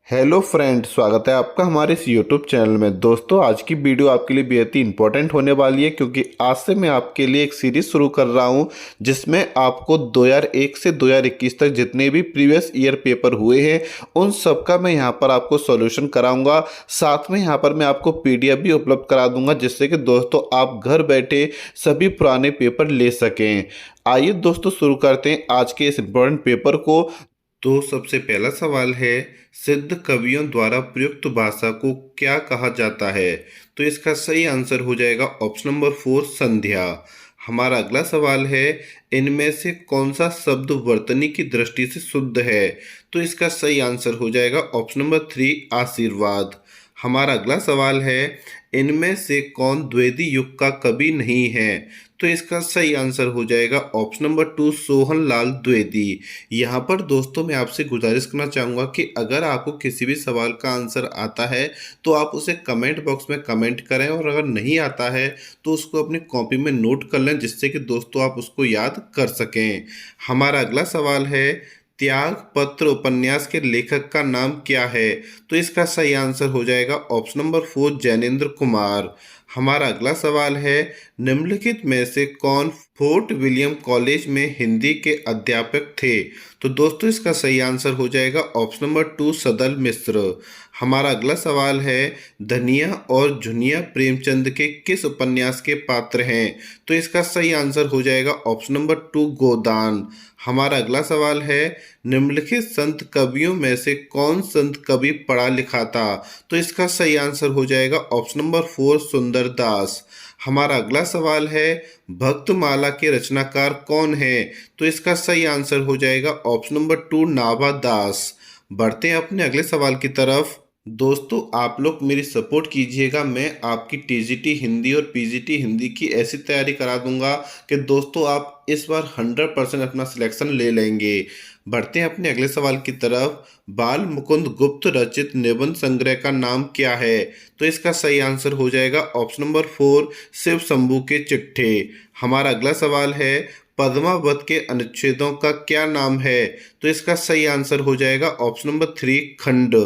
Hello friend, स्वागत है आपका हमारे इस यूट्यूब चैनल में। दोस्तों, आज की वीडियो आपके लिए बेहद ही इंपॉर्टेंट होने वाली है क्योंकि आज से मैं आपके लिए एक सीरीज शुरू कर रहा हूं जिसमें आपको 2001 से 2021 तक जितने भी प्रीवियस ईयर पेपर हुए हैं उन सब का मैं यहां पर आपको सॉल्यूशन कराऊंगा। साथ में यहां पर मैं आपको पीडीएफ भी उपलब्ध करा दूंगा जिससे कि दोस्तों आप घर बैठे सभी पुराने पेपर ले सकें। आइए दोस्तों, शुरू करते हैं आज के इस इम्पोर्टेंट पेपर को। तो सबसे पहला सवाल है, सिद्ध कवियों द्वारा प्रयुक्त भाषा को क्या कहा जाता है? तो इसका सही आंसर हो जाएगा ऑप्शन नंबर 4, संध्या। हमारा अगला सवाल है, इनमें से कौन सा शब्द वर्तनी की दृष्टि से शुद्ध है? तो इसका सही आंसर हो जाएगा ऑप्शन नंबर 3, आशीर्वाद। हमारा अगला सवाल है, इनमें से कौन द्विवेदी युग का कवि नहीं है? तो इसका सही आंसर हो जाएगा ऑप्शन नंबर 2, सोहन लाल द्विवेदी। यहाँ पर दोस्तों मैं आपसे गुजारिश करना चाहूँगा कि अगर आपको किसी भी सवाल का आंसर आता है तो आप उसे कमेंट बॉक्स में कमेंट करें, और अगर नहीं आता है तो उसको अपनी कॉपी में नोट कर लें जिससे कि दोस्तों आप उसको याद कर सकें। हमारा अगला सवाल है, त्याग पत्र उपन्यास के लेखक का नाम क्या है? तो इसका सही आंसर हो जाएगा ऑप्शन नंबर 4, जैनेन्द्र कुमार। हमारा अगला सवाल है, निम्नलिखित में से कौन फोर्ट विलियम कॉलेज में हिंदी के अध्यापक थे? तो दोस्तों इसका सही आंसर हो जाएगा ऑप्शन नंबर 2, सदल मिश्र। हमारा अगला सवाल है, धनिया और झुनिया प्रेमचंद के किस उपन्यास के पात्र हैं? तो इसका सही आंसर हो जाएगा ऑप्शन नंबर 2, गोदान। हमारा अगला सवाल है, निम्नलिखित संत कवियों में से कौन संत कवि पढ़ा लिखा था? तो इसका सही आंसर हो जाएगा ऑप्शन नंबर 4, सुंदरदास। हमारा अगला सवाल है, भक्तमाला के रचनाकार कौन है? तो इसका सही आंसर हो जाएगा ऑप्शन नंबर 2, नाभा दास। बढ़ते हैं अपने अगले सवाल की तरफ। दोस्तों आप लोग मेरी सपोर्ट कीजिएगा, मैं आपकी टीजीटी हिंदी और पीजीटी हिंदी की ऐसी तैयारी करा दूंगा कि दोस्तों आप इस बार 100% अपना सिलेक्शन ले लेंगे। बढ़ते हैं अपने अगले सवाल की तरफ। बाल मुकुंद गुप्त रचित निबंध संग्रह का नाम क्या है? तो इसका सही आंसर हो जाएगा ऑप्शन नंबर 4, शिव शंभू के चिट्ठे। हमारा अगला सवाल है, पद्मावत के अनुच्छेदों का क्या नाम है? तो इसका सही आंसर हो जाएगा ऑप्शन नंबर 3, खंड।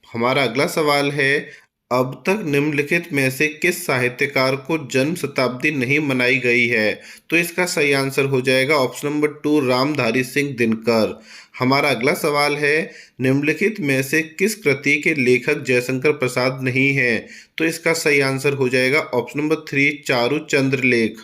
हमारा अगला सवाल है, अब तक निम्नलिखित में से किस साहित्यकार को जन्म शताब्दी नहीं मनाई गई है? तो इसका सही आंसर हो जाएगा ऑप्शन नंबर 2, रामधारी सिंह दिनकर। हमारा अगला सवाल है, निम्नलिखित में से किस कृति के लेखक जयशंकर प्रसाद नहीं है? तो इसका सही आंसर हो जाएगा ऑप्शन नंबर 3, चारू चंद्र लेख।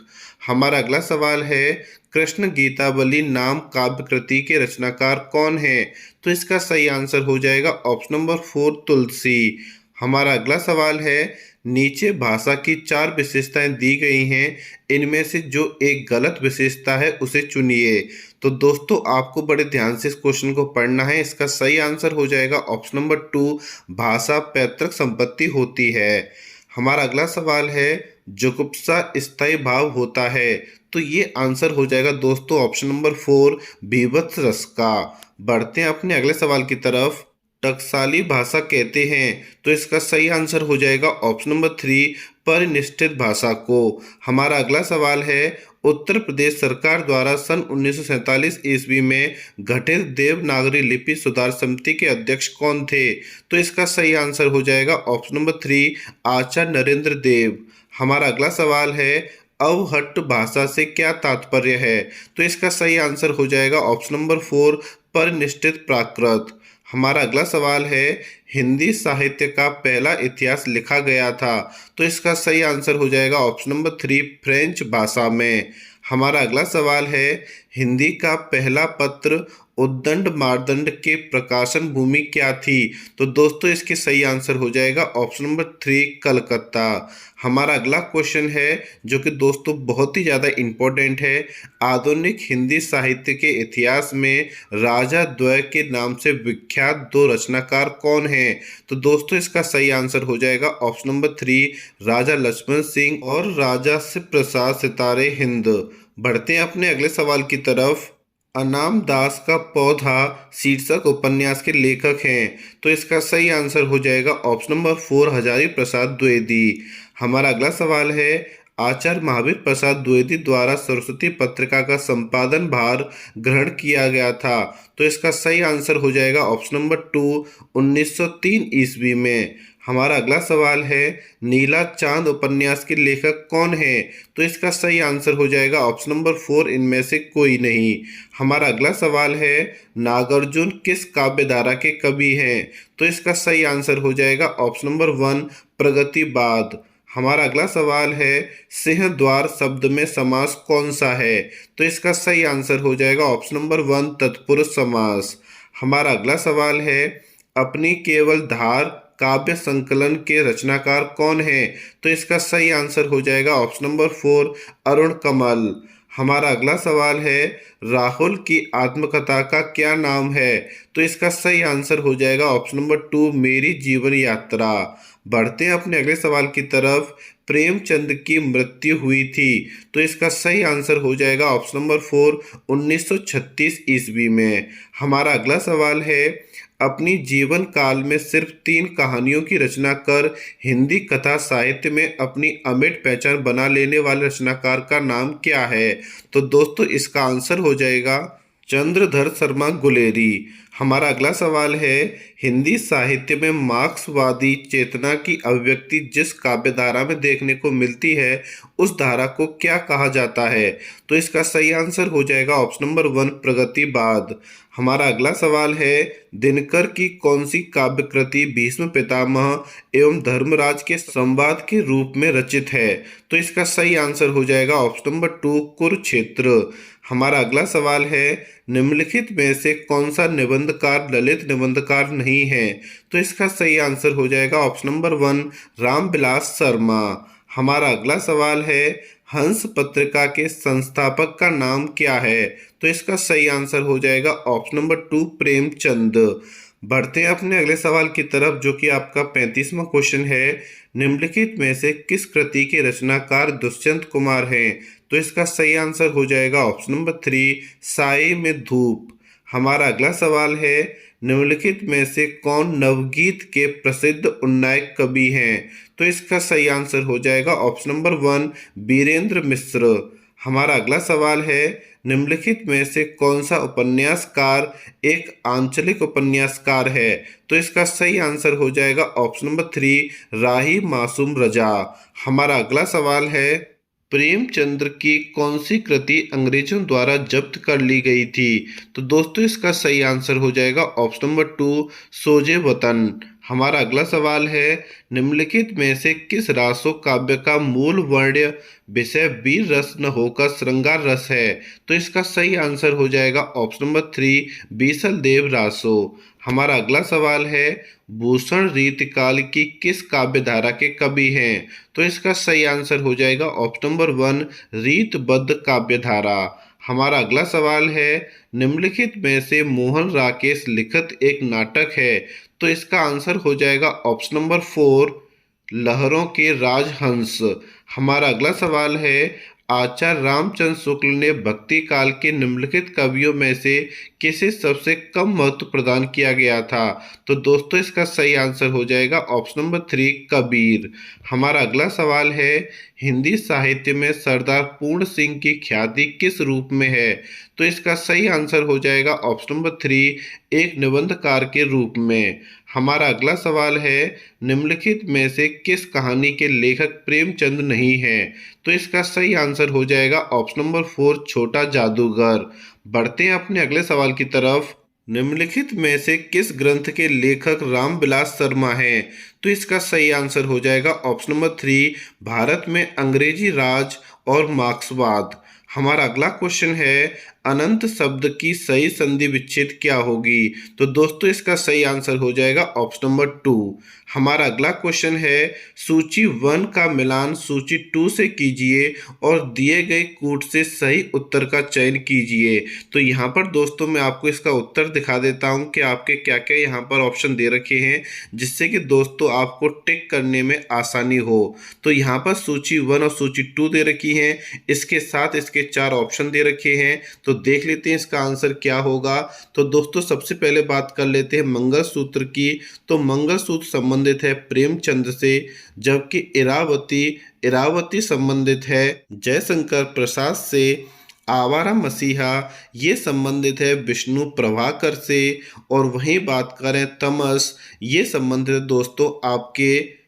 हमारा अगला सवाल है, कृष्ण गीतावली नाम काव्य कृति के रचनाकार कौन है? तो इसका सही आंसर हो जाएगा ऑप्शन नंबर 4, तुलसी। हमारा अगला सवाल है, नीचे भाषा की 4 विशेषताएं दी गई हैं, इनमें से जो एक गलत विशेषता है उसे चुनिए। तो दोस्तों आपको बड़े ध्यान से इस क्वेश्चन को पढ़ना है। इसका सही आंसर हो जाएगा ऑप्शन नंबर 2, भाषा पैतृक संपत्ति होती है। हमारा अगला सवाल है, जुगुप्सा स्थायी भाव होता है? तो ये आंसर हो जाएगा दोस्तों ऑप्शन नंबर 4, बीभत्स रस का। बढ़ते हैं अपने अगले सवाल की तरफ। टकसाली भाषा कहते हैं? तो इसका सही आंसर हो जाएगा ऑप्शन नंबर 3, परिनिष्ठित भाषा को। हमारा अगला सवाल है, उत्तर प्रदेश सरकार द्वारा सन 1947 ईस्वी में गठित देवनागरी लिपि सुधार समिति के अध्यक्ष कौन थे? तो इसका सही आंसर हो जाएगा ऑप्शन नंबर 3, आचार्य नरेंद्र देव। हमारा अगला सवाल है, अवहट्ट भाषा से क्या तात्पर्य है? तो इसका सही आंसर हो जाएगा ऑप्शन नंबर 4, परिनिष्ठित प्राकृत। हमारा अगला सवाल है, हिंदी साहित्य का पहला इतिहास लिखा गया था? तो इसका सही आंसर हो जाएगा ऑप्शन नंबर 3, फ्रेंच भाषा में। हमारा अगला सवाल है, हिंदी का पहला पत्र उद्दंड मार्दंड के प्रकाशन भूमि क्या थी? तो दोस्तों इसके सही आंसर हो जाएगा ऑप्शन नंबर 3, कलकत्ता। हमारा अगला क्वेश्चन है जो कि दोस्तों बहुत ही ज़्यादा इम्पोर्टेंट है, आधुनिक हिंदी साहित्य के इतिहास में राजा द्वय के नाम से विख्यात 2 रचनाकार कौन हैं? तो दोस्तों इसका सही आंसर हो जाएगा ऑप्शन नंबर 3, राजा लक्ष्मण सिंह और राजा शिव प्रसाद सितारे हिंद। बढ़ते हैं अपने अगले सवाल की तरफ। अनाम दास का पौधा शीर्षक उपन्यास के लेखक हैं? तो इसका सही आंसर हो जाएगा ऑप्शन नंबर 4, हजारी प्रसाद द्विवेदी। हमारा अगला सवाल है, आचार्य महावीर प्रसाद द्विवेदी द्वारा सरस्वती पत्रिका का संपादन भार ग्रहण किया गया था? तो इसका सही आंसर हो जाएगा ऑप्शन नंबर 2, 1903 ईस्वी में। हमारा अगला सवाल है, नीला चांद उपन्यास के लेखक कौन है? तो इसका सही आंसर हो जाएगा ऑप्शन नंबर 4, इनमें से कोई नहीं। हमारा अगला सवाल है, नागार्जुन किस काव्य धारा के कवि हैं? तो इसका सही आंसर हो जाएगा ऑप्शन नंबर 1, प्रगतिवाद। हमारा अगला सवाल है, सिंहद्वार शब्द में समास कौन सा है? तो इसका सही आंसर हो जाएगा ऑप्शन नंबर 1, तत्पुरुष समास। हमारा अगला सवाल है, अपनी केवल धार काव्य संकलन के रचनाकार कौन है? तो इसका सही आंसर हो जाएगा ऑप्शन नंबर 4, अरुण कमल। हमारा अगला सवाल है, राहुल की आत्मकथा का क्या नाम है? तो इसका सही आंसर हो जाएगा ऑप्शन नंबर 2, मेरी जीवन यात्रा। बढ़ते हैं अपने अगले सवाल की तरफ। प्रेमचंद की मृत्यु हुई थी, तो इसका सही आंसर हो जाएगा ऑप्शन नंबर 4, 1936 ईस्वी में। हमारा अगला सवाल है, अपनी जीवन काल में सिर्फ 3 कहानियों की रचना कर हिंदी कथा साहित्य में अपनी अमिट पहचान बना लेने वाले रचनाकार का नाम क्या है? तो दोस्तों इसका आंसर हो जाएगा चंद्रधर शर्मा गुलेरी। हमारा अगला सवाल है, हिंदी साहित्य में मार्क्सवादी चेतना की अभिव्यक्ति जिस काव्य धारा में देखने को मिलती है उस धारा को क्या कहा जाता है? तो इसका सही आंसर हो जाएगा ऑप्शन नंबर 1, प्रगतिवाद। हमारा अगला सवाल है, दिनकर की कौन सी काव्य कृति भीष्म पितामह एवं धर्मराज के संवाद के रूप में रचित है? तो इसका सही आंसर हो जाएगा ऑप्शन नंबर 2, कुरुक्षेत्र। हमारा अगला सवाल है, निम्नलिखित में से कौन सा निबंधकार ललित निबंधकार नहीं है? तो इसका सही आंसर हो जाएगा ऑप्शन नंबर 1, रामविलास शर्मा। हमारा अगला सवाल है, हंस पत्रिका के संस्थापक का नाम क्या है? तो इसका सही आंसर हो जाएगा ऑप्शन नंबर 2, प्रेमचंद। बढ़ते हैं अपने अगले सवाल की तरफ, जो कि आपका 35वां क्वेश्चन है। निम्नलिखित में से किस कृति के रचनाकार दुष्यंत कुमार हैं? तो इसका सही आंसर हो जाएगा ऑप्शन नंबर 3, साए में धूप। हमारा अगला सवाल है, निम्नलिखित में से कौन नवगीत के प्रसिद्ध उन्नायक कवि हैं? तो इसका सही आंसर हो जाएगा ऑप्शन नंबर 1, बीरेंद्र मिश्र। हमारा अगला सवाल है, निम्नलिखित में से कौन सा उपन्यासकार एक आंचलिक उपन्यासकार है? तो इसका सही आंसर हो जाएगा ऑप्शन नंबर 3, राही मासूम रजा। हमारा अगला सवाल है, प्रेमचंद्र की कौन सी कृति अंग्रेजों द्वारा जब्त कर ली गई थी? तो दोस्तों इसका सही आंसर हो जाएगा ऑप्शन नंबर 2, सोजे वतन। हमारा अगला सवाल है, निम्नलिखित में से किस रासो काव्य का मूल वर्ण विषय वीर रस न होकर श्रृंगार रस है? तो इसका सही आंसर हो जाएगा ऑप्शन नंबर 3, बीसल देव रासो। हमारा अगला सवाल है, भूषण रीतिकाल की किस काव्य धारा के कवि हैं? तो इसका सही आंसर हो जाएगा ऑप्शन नंबर 1, रीतबद्ध काव्य धारा। हमारा अगला सवाल है, निम्नलिखित में से मोहन राकेश लिखित एक नाटक है? तो इसका आंसर हो जाएगा ऑप्शन नंबर 4, लहरों के राजहंस। हमारा अगला सवाल है, आचार्य रामचंद्र शुक्ल ने भक्ति काल के निम्नलिखित कवियों में से किसे सबसे कम महत्व प्रदान किया गया था? तो दोस्तों इसका सही आंसर हो जाएगा ऑप्शन नंबर 3, कबीर। हमारा अगला सवाल है, हिंदी साहित्य में सरदार पूर्ण सिंह की ख्याति किस रूप में है? तो इसका सही आंसर हो जाएगा ऑप्शन नंबर 3, एक निबंधकार के रूप में। हमारा अगला सवाल है, निम्नलिखित में से किस कहानी के लेखक प्रेमचंद नहीं है? तो इसका सही आंसर हो जाएगा ऑप्शन नंबर 4, छोटा जादूगर। बढ़ते हैं अपने अगले सवाल की तरफ। निम्नलिखित में से किस ग्रंथ के लेखक रामविलास शर्मा हैं? तो इसका सही आंसर हो जाएगा ऑप्शन नंबर 3, भारत में अंग्रेजी राज और मार्क्सवाद। हमारा अगला क्वेश्चन है, अनंत शब्द की सही संधि विच्छेद क्या होगी? तो दोस्तों इसका सही आंसर हो जाएगा ऑप्शन नंबर 2। हमारा अगला क्वेश्चन है, सूची 1 का मिलान सूची 2 से कीजिए और दिए गए कूट से सही उत्तर का चयन कीजिए। तो यहाँ पर दोस्तों मैं आपको इसका उत्तर दिखा देता हूँ कि आपके क्या क्या यहाँ पर ऑप्शन दे रखे हैं, जिससे कि दोस्तों आपको टिक करने में आसानी हो। तो यहाँ पर सूची 1 और सूची 2 दे रखी हैं, इसके साथ इसके 4 ऑप्शन दे रखे हैं। तो देख लेते हैं इसका आंसर क्या होगा। तो दोस्तों सबसे पहले बात कर लेते हैं मंगलसूत्र की। तो मंगलसूत्र संबंधित है प्रेमचंद से, जबकि इरावती संबंधित है जयशंकर प्रसाद से। आवारा मसीहा ये संबंधित है विष्णु प्रभाकर से। और वहीं बात करें तमस, ये संबंधित है दोस्तों आपके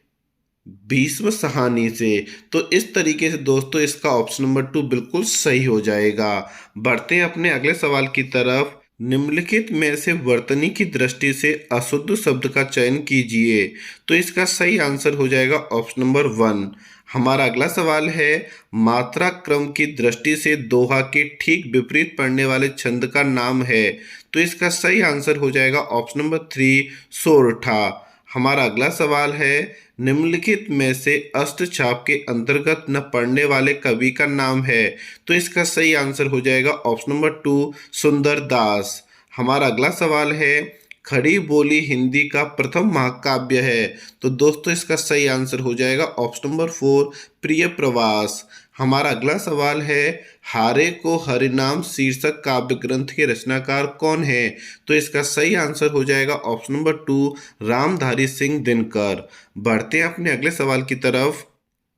भीष्म सहानी से। तो इस तरीके से दोस्तों इसका ऑप्शन नंबर 2 बिल्कुल सही हो जाएगा। बढ़ते हैं अपने अगले सवाल की तरफ। निम्नलिखित में से वर्तनी की दृष्टि से अशुद्ध शब्द का चयन कीजिए। तो इसका सही आंसर हो जाएगा ऑप्शन नंबर 1। हमारा अगला सवाल है, मात्रा क्रम की दृष्टि से दोहा के ठीक विपरीत पड़ने वाले छंद का नाम है। तो इसका सही आंसर हो जाएगा ऑप्शन नंबर 3 सोरठा। हमारा अगला सवाल है, निम्नलिखित में से अष्टछाप के अंतर्गत न पढ़ने वाले कवि का नाम है। तो इसका सही आंसर हो जाएगा ऑप्शन नंबर 2 सुंदर दास। हमारा अगला सवाल है, खड़ी बोली हिंदी का प्रथम महाकाव्य है। तो दोस्तों इसका सही आंसर हो जाएगा ऑप्शन नंबर 4 प्रिय प्रवास। हमारा अगला सवाल है, हारे को हरिनाम शीर्षक काव्य ग्रंथ के रचनाकार कौन है। तो इसका सही आंसर हो जाएगा ऑप्शन नंबर 2 रामधारी सिंह दिनकर। बढ़ते हैं अपने अगले सवाल की तरफ।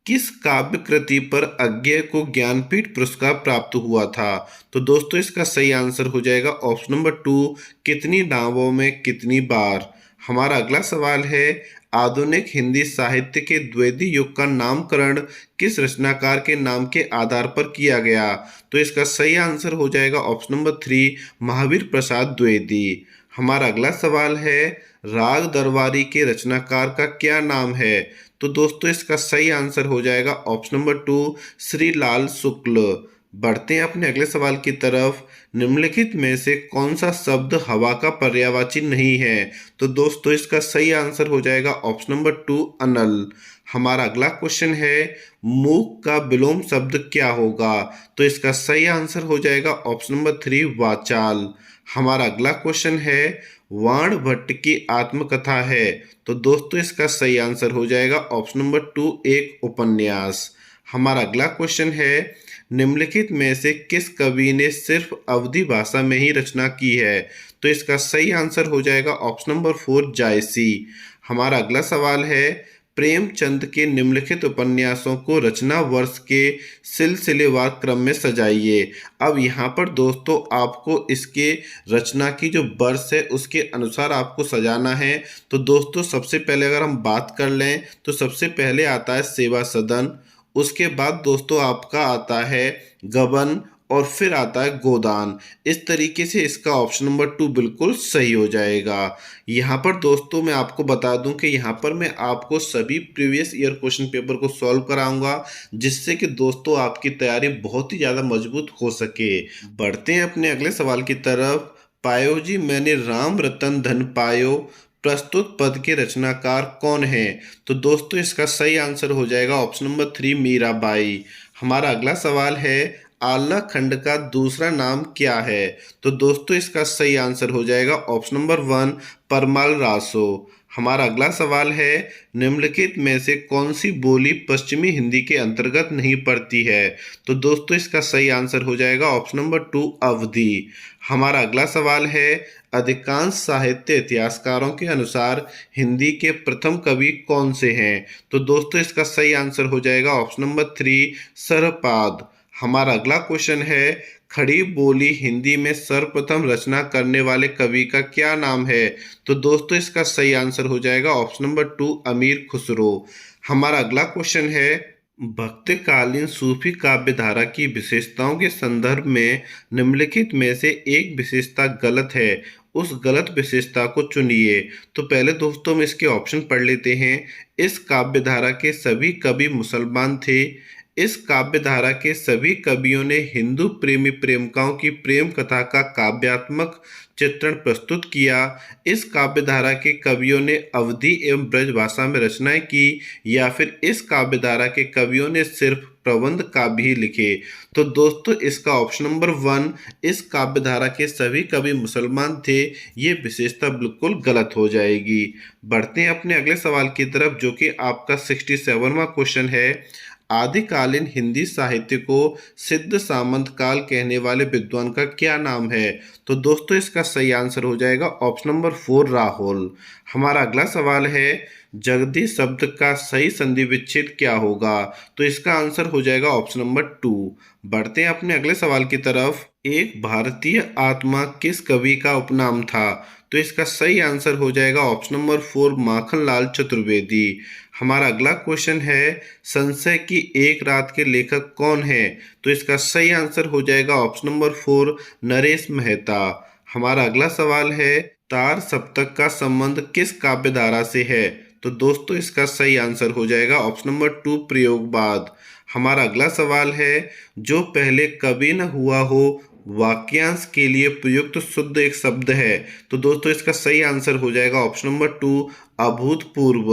किस काव्य कृति पर अज्ञेय को ज्ञानपीठ पुरस्कार प्राप्त हुआ था। तो दोस्तों इसका सही आंसर हो जाएगा ऑप्शन नंबर 2 कितनी नावों में कितनी बार। हमारा अगला सवाल है, आधुनिक हिंदी साहित्य के द्विवेदी युग का नामकरण किस रचनाकार के नाम के आधार पर किया गया। तो इसका सही आंसर हो जाएगा ऑप्शन नंबर 3 महावीर प्रसाद द्विवेदी। हमारा अगला सवाल है, राग दरबारी के रचनाकार का क्या नाम है। तो दोस्तों इसका सही आंसर हो जाएगा ऑप्शन नंबर 2 श्री लाल शुक्ल। बढ़ते हैं अपने अगले सवाल की तरफ। निम्नलिखित में से कौन सा शब्द हवा का पर्यायवाची नहीं है। तो दोस्तों इसका सही आंसर हो जाएगा ऑप्शन नंबर 2 अनल। हमारा अगला क्वेश्चन है, मूक का विलोम शब्द क्या होगा। तो इसका सही आंसर हो जाएगा ऑप्शन नंबर 3 वाचाल। हमारा अगला क्वेश्चन है, वाण भट्ट की आत्मकथा है। तो दोस्तों इसका सही आंसर हो जाएगा ऑप्शन नंबर 2 एक उपन्यास। हमारा अगला क्वेश्चन है, निम्नलिखित में से किस कवि ने सिर्फ अवधी भाषा में ही रचना की है। तो इसका सही आंसर हो जाएगा ऑप्शन नंबर 4 जायसी। हमारा अगला सवाल है, प्रेमचंद के निम्नलिखित उपन्यासों को रचना वर्ष के सिलसिलेवार क्रम में सजाइए। अब यहाँ पर दोस्तों आपको इसके रचना की जो वर्ष है उसके अनुसार आपको सजाना है। तो दोस्तों सबसे पहले अगर हम बात कर लें तो सबसे पहले आता है सेवा सदन, उसके बाद दोस्तों आपका आता है गबन, और फिर आता है गोदान। इस तरीके से इसका ऑप्शन नंबर 2 बिल्कुल सही हो जाएगा। यहाँ पर दोस्तों मैं आपको बता दूं कि यहाँ पर मैं आपको सभी प्रीवियस ईयर क्वेश्चन पेपर को सॉल्व कराऊंगा, जिससे कि दोस्तों आपकी तैयारी बहुत ही ज़्यादा मजबूत हो सके। बढ़ते हैं अपने अगले सवाल की तरफ। पायो जी मैंने राम रतन धन पायो प्रस्तुत पद के रचनाकार कौन है। तो दोस्तों इसका सही आंसर हो जाएगा ऑप्शन नंबर 3 मीराबाई। हमारा अगला सवाल है, आल्हा खंड का दूसरा नाम क्या है। तो दोस्तों इसका सही आंसर हो जाएगा ऑप्शन नंबर 1 परमाल रासो। हमारा अगला सवाल है, निम्नलिखित में से कौन सी बोली पश्चिमी हिंदी के अंतर्गत नहीं पड़ती है। तो दोस्तों इसका सही आंसर हो जाएगा ऑप्शन नंबर 2 अवधी। हमारा अगला सवाल है, अधिकांश साहित्य इतिहासकारों के अनुसार हिंदी के प्रथम कवि कौन से हैं। तो दोस्तों इसका सही आंसर हो जाएगा ऑप्शन नंबर 3 सरपाद। हमारा अगला क्वेश्चन है, खड़ी बोली हिंदी में सर्वप्रथम रचना करने वाले कवि का क्या नाम है। तो दोस्तों इसका सही आंसर हो जाएगा ऑप्शन नंबर 2 अमीर खुसरो। हमारा अगला क्वेश्चन है, भक्तकालीन सूफी काव्य धारा की विशेषताओं के संदर्भ में निम्नलिखित में से एक विशेषता गलत है, उस गलत विशेषता को चुनिए। तो पहले दोस्तों हम इसके ऑप्शन पढ़ लेते हैं। इस काव्य धारा के सभी कवि मुसलमान थे। इस काव्य धारा के सभी कवियों ने हिंदू प्रेमी प्रेमिकाओं की प्रेम कथा का काव्यात्मक चित्रण प्रस्तुत किया। इस काव्य धारा के कवियों ने अवधी एवं ब्रज भाषा में रचनाएं की, या फिर इस काव्य धारा के कवियों ने सिर्फ प्रबंध काव्य ही लिखे। तो दोस्तों इसका ऑप्शन नंबर 1 इस काव्य धारा के सभी कवि मुसलमान थे, ये विशेषता बिल्कुल गलत हो जाएगी। बढ़ते हैं अपने अगले सवाल की तरफ, जो कि आपका 67वां क्वेश्चन है। आदिकालीन हिंदी साहित्य को सिद्ध सामंत काल कहने वाले विद्वान का क्या नाम है? तो दोस्तों इसका सही आंसर हो जाएगा ऑप्शन नंबर 4 राहुल। हमारा अगला सवाल है, जगदीश शब्द का सही संधि विच्छेद क्या होगा? तो इसका आंसर हो जाएगा ऑप्शन नंबर 2। बढ़ते हैं अपने अगले सवाल की तरफ। एक भारतीय आत्मा किस कवि का उपनाम था? तो इसका सही आंसर हो जाएगा ऑप्शन नंबर 4 माखनलाल चतुर्वेदी। हमारा अगला क्वेश्चन है, संशय की एक रात के लेखक कौन है? तो इसका सही आंसर हो जाएगा ऑप्शन नंबर 4 नरेश मेहता। हमारा अगला सवाल है, तार सप्तक का संबंध किस काव्य धारा से है? तो दोस्तों इसका सही आंसर हो जाएगा ऑप्शन नंबर 2 प्रयोगवाद। हमारा अगला सवाल है, जो पहले कभी न हुआ हो वाक्यांश के लिए प्रयुक्त शुद्ध एक शब्द है? तो दोस्तों इसका सही आंसर हो जाएगा ऑप्शन नंबर 2 अभूतपूर्व।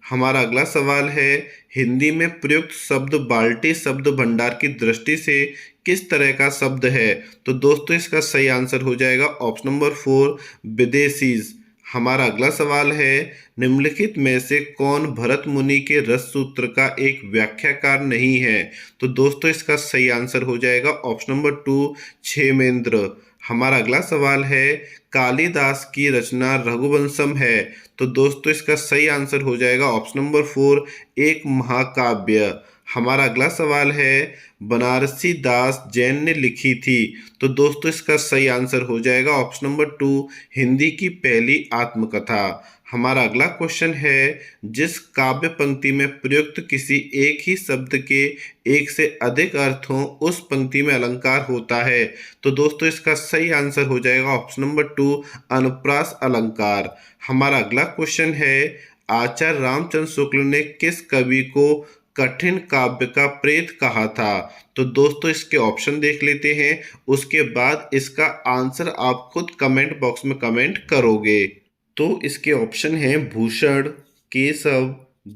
हमारा अगला सवाल है, हिंदी में प्रयुक्त शब्द बाल्टी शब्द भंडार की दृष्टि से किस तरह का शब्द है? तो दोस्तों इसका सही आंसर हो जाएगा ऑप्शन नंबर 4 विदेशीज। हमारा अगला सवाल है, निम्नलिखित में से कौन भरत मुनि के रस सूत्र का एक व्याख्याकार नहीं है? तो दोस्तों इसका सही आंसर हो जाएगा ऑप्शन नंबर 2 क्षेमेंद्र। हमारा अगला सवाल है, कालिदास की रचना रघुवंशम है? तो दोस्तों इसका सही आंसर हो जाएगा ऑप्शन नंबर 4 एक महाकाव्य। हमारा अगला सवाल है, बनारसी दास जैन ने लिखी थी? तो दोस्तों इसका सही आंसर हो जाएगा ऑप्शन नंबर 2 हिंदी की पहली आत्मकथा। हमारा अगला क्वेश्चन है, जिस काव्य पंक्ति में प्रयुक्त किसी एक ही शब्द के एक से अधिक अर्थ हों उस पंक्ति में अलंकार होता है? तो दोस्तों इसका सही आंसर हो जाएगा ऑप्शन नंबर 2 अनुप्रास अलंकार। हमारा अगला क्वेश्चन है, आचार्य रामचंद्र शुक्ल ने किस कवि को कठिन काव्य का प्रेत कहा था? तो दोस्तों इसके ऑप्शन देख लेते हैं, उसके बाद इसका आंसर आप खुद कमेंट बॉक्स में कमेंट करोगे। तो इसके ऑप्शन हैं भूषण, केशव,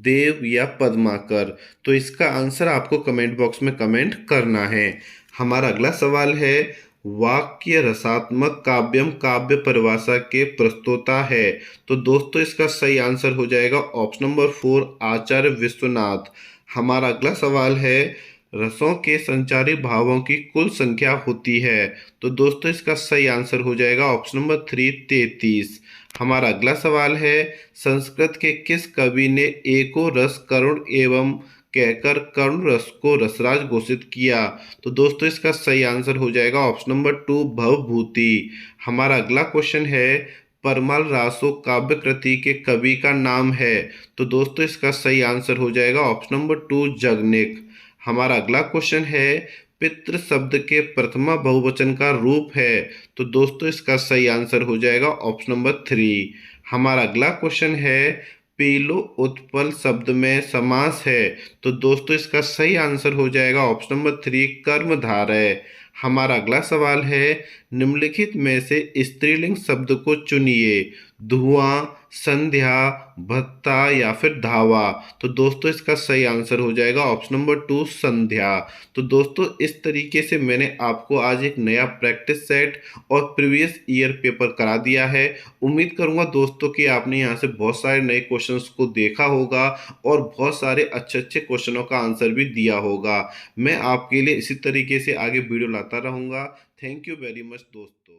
देव या पद्माकर। तो इसका आंसर आपको कमेंट बॉक्स में कमेंट करना है। हमारा अगला सवाल है, वाक्य रसात्मक काव्यम काव्य परिभाषा के प्रस्तोता है? तो दोस्तों इसका सही आंसर हो जाएगा ऑप्शन नंबर 4 आचार्य विश्वनाथ। हमारा अगला सवाल है, रसों के संचारी भावों की कुल संख्या होती है? तो दोस्तों इसका सही आंसर हो जाएगा ऑप्शन नंबर 3 33। हमारा अगला सवाल है, संस्कृत के किस कवि ने एको रस करुण एवं कहकर करुण रस को रसराज घोषित किया? तो दोस्तों इसका सही आंसर हो जाएगा ऑप्शन नंबर 2 भवभूति। हमारा अगला क्वेश्चन है, परमल रासो काव्य कृति के कवि का नाम है? तो दोस्तों इसका सही आंसर हो जाएगा ऑप्शन नंबर 2 जगनिक। हमारा अगला क्वेश्चन है, पितृ शब्द के प्रथमा बहुवचन का रूप है? तो दोस्तों इसका सही आंसर हो जाएगा ऑप्शन नंबर 3। हमारा अगला क्वेश्चन है, पीलो उत्पल शब्द में समास है? तो दोस्तों इसका सही आंसर हो जाएगा ऑप्शन नंबर 3 कर्मधारय। हमारा अगला सवाल है, निम्नलिखित में से स्त्रीलिंग शब्द को चुनिए, धुआं, संध्या, भत्ता या फिर धावा? तो दोस्तों इसका सही आंसर हो जाएगा ऑप्शन नंबर 2 संध्या। तो दोस्तों इस तरीके से मैंने आपको आज एक नया प्रैक्टिस सेट और प्रीवियस ईयर पेपर करा दिया है। उम्मीद करूंगा दोस्तों कि आपने यहाँ से बहुत सारे नए क्वेश्चंस को देखा होगा और बहुत सारे अच्छे अच्छे क्वेश्चनों का आंसर भी दिया होगा। मैं आपके लिए इसी तरीके से आगे वीडियो लाता रहूँगा। थैंक यू वेरी मच दोस्तों।